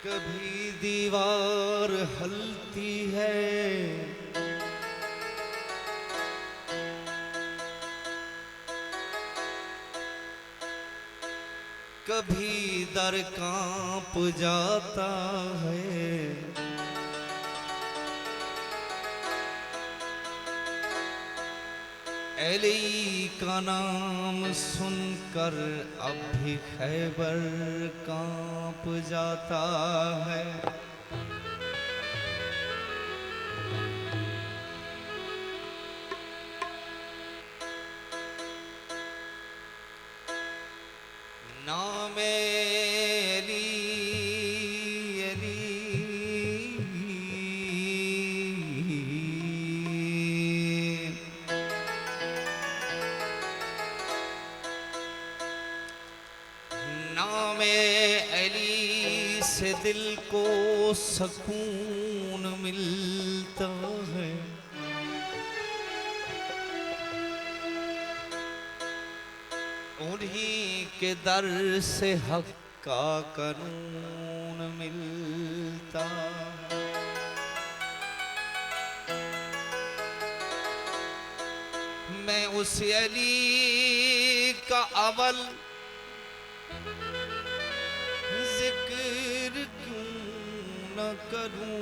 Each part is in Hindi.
कभी दीवार हलती है, कभी दर कांप जाता है। अली का नाम सुनकर अब भी खैबर कांप जाता है। नाम अली अली नाम अली से दिल को सुकून मिलता है। उन्हीं के दर से हक का कानून मिलता। मैं उस अली का अवल जिक्र क्यों न करूं,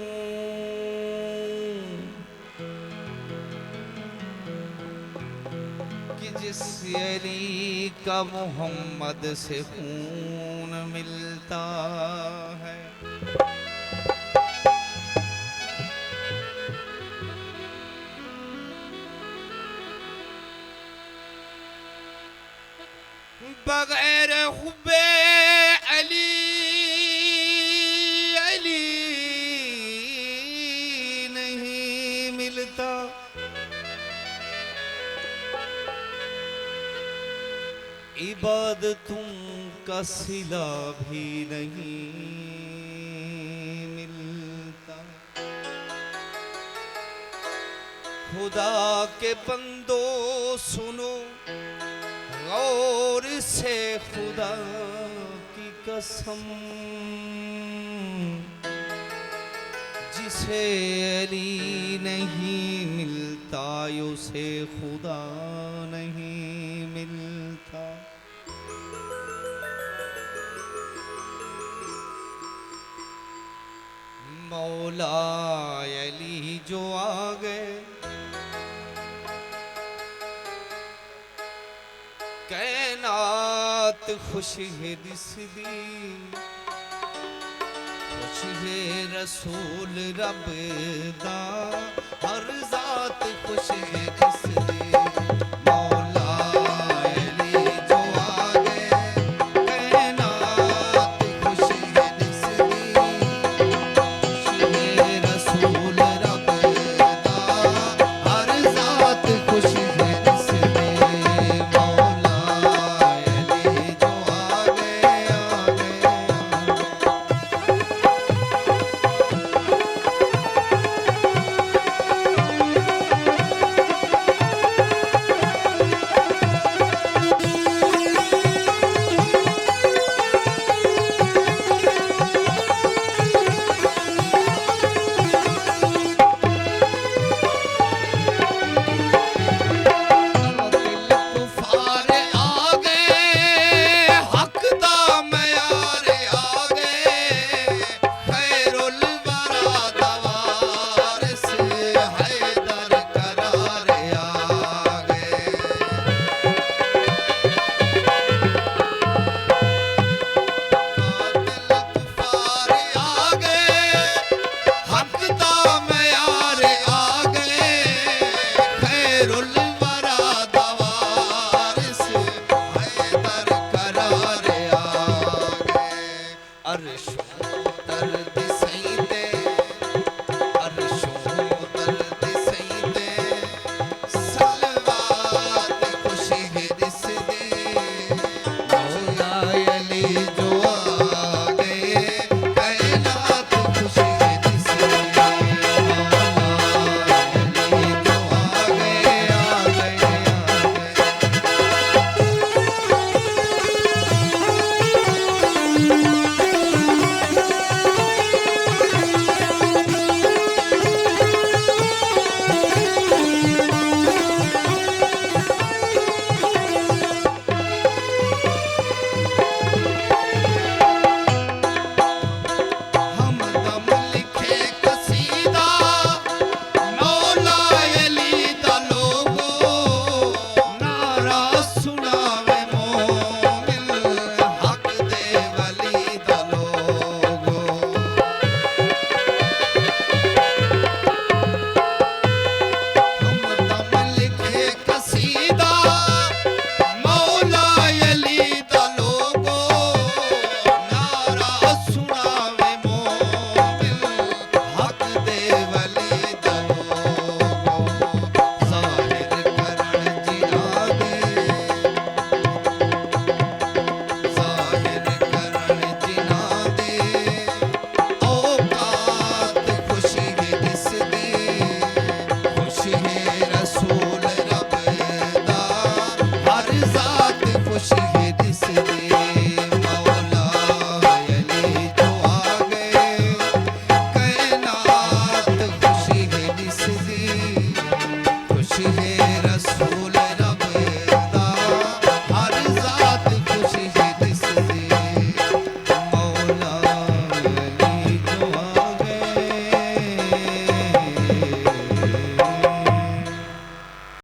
कि जिस अली का मोहम्मद से खून मिलता है। बगैर हुब्बे अली अली नहीं मिलता। इबादतों का सिला भी नहीं मिलता। खुदा के बंदो सुनो गौर से, खुदा की कसम, जिसे अली नहीं मिलता उसे खुदा नहीं मिलता। मौला अली जो आ गए, कैनात खुश है दिसदी, खुश है रसूल रब दा, हर जात खुश है दिसदी।